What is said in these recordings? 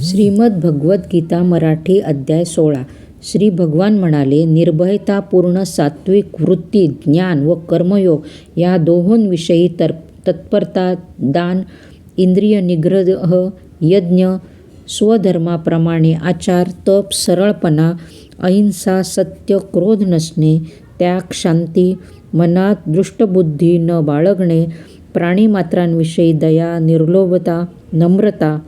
श्रीमद्भगवद्गीता मराठी अध्याय 16. श्री भगवान म्हणाले, निर्भयतापूर्ण सात्विक वृत्ती, ज्ञान व कर्मयोग या दोहोंविषयी तत्परता, दान, इंद्रिय निग्रह, यज्ञ, स्वधर्माप्रमाणे आचार, तप, सरळपणा, अहिंसा, सत्य, क्रोध नसणे, त्याग, शांती, मनात दुष्टबुद्धी न बाळगणे, प्राणीमात्रांविषयी दया, निर्लोभता, नम्रता,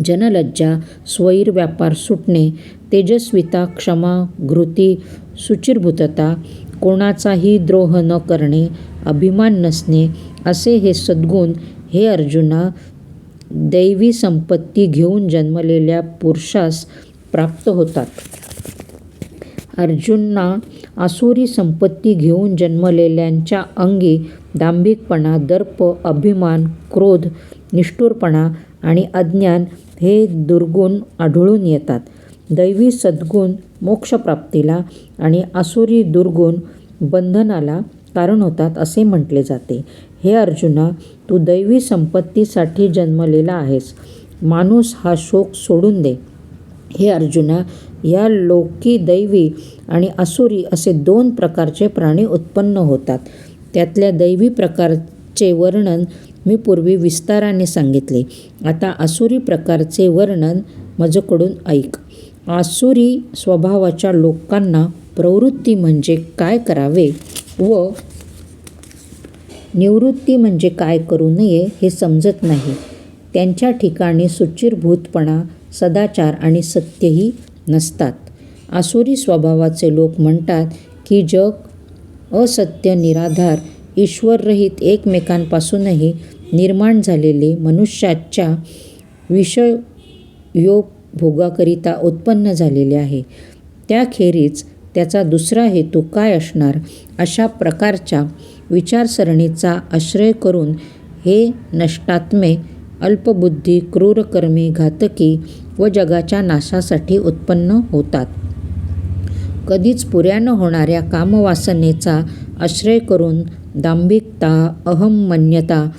जनलज्जा, स्वैर व्यापार सुटणे, तेजस्विता, क्षमा, घृती, शुचिर्भूतता, कोणाचाही द्रोह न करणे, अभिमान नसणे, असे हे सद्गुण हे अर्जुना दैवी संपत्ती घेऊन जन्मलेल्या पुरुषास प्राप्त होतात. अर्जुना, आसुरी संपत्ती घेऊन जन्मलेल्यांच्या अंगी दांभिकपणा, दर्प, अभिमान, क्रोध, निष्ठुरपणा आणि अज्ञान हे दुर्गुण आढळून येतात. दैवी सद्गुण मोक्षप्राप्तीला आणि आसुरी दुर्गुण बंधनाला कारण होतात असे म्हटले जाते. हे अर्जुना, तू दैवी संपत्तीसाठी जन्मलेला आहेस. माणूस हा शोक सोडून दे. हे अर्जुना, या लोकी दैवी आणि आसुरी असे 2 प्रकारचे प्राणी उत्पन्न होतात. त्यातल्या दैवी प्रकारचे वर्णन मी पूर्वी विस्ताराने सांगितले. आता आसुरी प्रकारचे वर्णन माझ्याकडून ऐक. आसुरी स्वभावाच्या लोकांना प्रवृत्ती म्हणजे काय करावे व निवृत्ती म्हणजे काय करू नये हे समजत नाही. त्यांच्या ठिकाणी शुचिर्भूतपणा, सदाचार आणि सत्यही नसतात. आसुरी स्वभावाचे लोक म्हणतात की जग असत्य, निराधार, ईश्वररहित, एकमेकांपासूनही निर्माण झालेले, मनुष्याच्या विषयोपभोगाकरिता उत्पन्न झालेले आहे. त्याखेरीज त्याचा दुसरा हेतू काय असणार? अशा प्रकारच्या विचारसरणीचा आश्रय करून हे नष्टात्मे, अल्पबुद्धी, क्रूरकर्मी, घातकी व जगाच्या नाशासाठी उत्पन्न होतात. कधीच पुऱ्या न होणाऱ्या कामवासनेचा आश्रय करून दांभिकता, अहंमन्यता,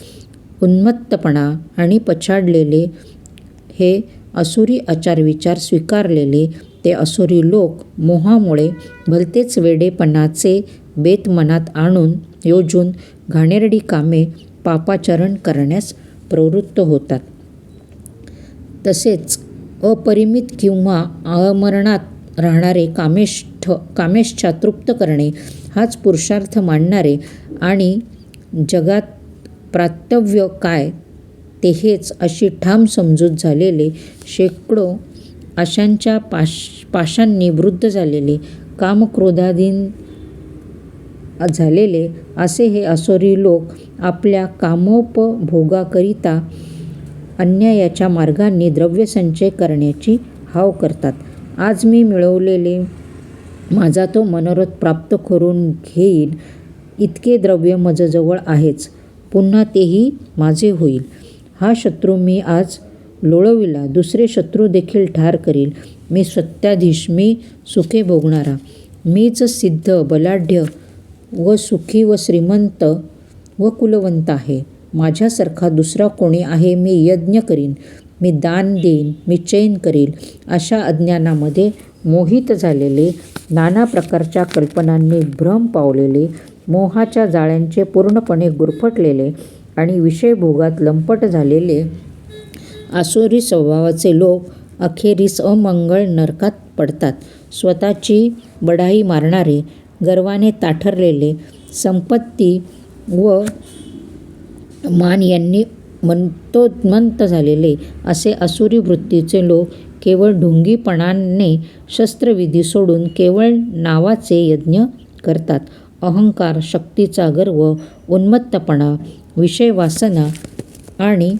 उन्मत्तपणा आणि पछाडलेले हे आसुरी आचारविचार स्वीकारलेले ते आसुरी लोक मोहामुळे भलतेच वेडेपणाचे बेत मनात आणून योजून घाणेरडी कामे, पापाचरण करण्यास प्रवृत्त होतात. तसेच अपरिमित किंवा अमरणात राहणारे कामेच्छा तृप्त करणे हाच पुरुषार्थ मानणारे आणि जगात प्राप्तव्य काय ते हेच अशी ठाम समजूत झालेले, शेकडो आशांच्या पाशांनी वृद्ध झालेले, कामक्रोधाधीन झालेले असे हे आसुरी लोक आपल्या कामोपभोगाकरिता अन्यायाच्या मार्गांनी द्रव्यसंचय करण्याची हाव करतात. आज मी मिळवलेले माझा तो मनोरथ प्राप्त करून घेईन इतके द्रव्य माझ्याजवळ आहेच, पुन्हा तेही माझे होईल. हा शत्रू मी आज लोळविला, दुसरे शत्रू देखील ठार करील. मी सत्याधीश, मी सुखे भोगणारा, मीच सिद्ध, बलाढ्य व सुखी व श्रीमंत व कुलवंत आहे. माझ्यासारखा दुसरा कोणी आहे? मी यज्ञ करीन, मी दान देईन, मी चैन करील. अशा अज्ञानामध्ये मोहित झालेले, नाना प्रकारच्या कल्पनांनी भ्रम पावलेले, मोहाच्या जाळ्यांचे पूर्णपणे गुरफटलेले आणि विषयभोगात लंपट झालेले आसुरी स्वभावाचे लोक अखेरीस अमंगळ नरकात पडतात. स्वतःची बढाई मारणारे, गर्वाने ताठरलेले, संपत्ती व मान यांनी मंतोन्मत्त झालेले असे आसुरी वृत्तीचे लोक केवळ ढोंगीपणाने शस्त्रविधी सोडून केवळ नावाचे यज्ञ करतात. अहंकार, शक्तीचा गर्व, उन्मत्तपणा, विषयवासना आणि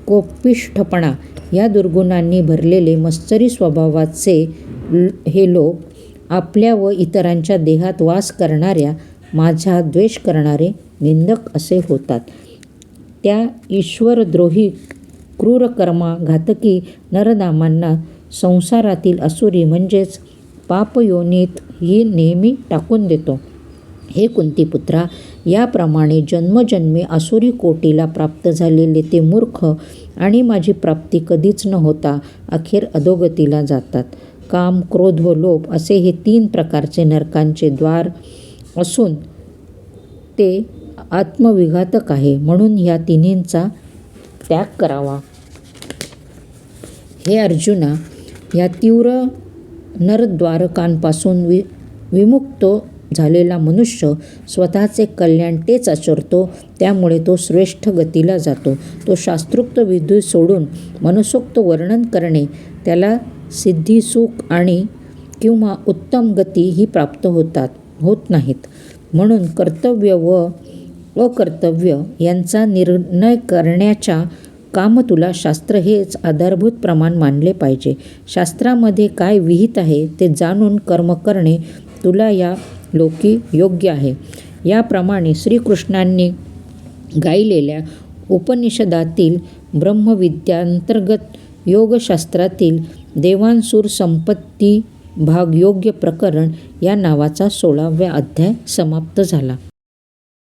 कोपिष्ठपणा या दुर्गुणांनी भरलेले मत्सरी स्वभावाचे हे लोक आपल्या व इतरांच्या देहात वास करणाऱ्या माझा द्वेष करणारे निंदक असे होतात. त्या ईश्वरद्रोही, क्रूरकर्मा, घातकी नरनामांना संसारातील आसुरी म्हणजेच पापयोनीत ही नेहमी टाकून देतो. हे कुंतीपुत्रा, याप्रमाणे जन्मजन्मी आसुरी कोटीला प्राप्त झालेले ते मूर्ख आणि माझी प्राप्ती कधीच न होता अखेर अधोगतीला जातात. काम, क्रोध व लोभ असे हे 3 प्रकारचे नरकांचे द्वार असून ते आत्मविघातक आहे. म्हणून ह्या तिन्हींचा त्याग करावा. हे अर्जुना, ह्या तीव्र नरद्वारकांपासून विमुक्त झालेला मनुष्य स्वतःचे कल्याण तेच आचरतो, त्यामुळे तो श्रेष्ठ गतीला जातो. तो शास्त्रोक्त विधी सोडून मनसोक्त वर्णन करणे त्याला सिद्धी, सुख आणि किंवा उत्तम गती ही प्राप्त होत नाहीत. म्हणून कर्तव्य व अकर्तव्य यांचा निर्णय करण्याच्या कामतुला शास्त्र हेच आधारभूत प्रमाण मानले पाहिजे. शास्त्रामध्ये काय विहित आहे ते जाणून कर्म करणे तुला या लोकी योग्य आहे. याप्रमाणे श्रीकृष्णांनी गायलेल्या उपनिषदातील ब्रह्मविद्यांतर्गत योगशास्त्रातील देवांसुर संपत्ती भाग योग्य प्रकरण या नावाचा 16वा अध्याय समाप्त झाला.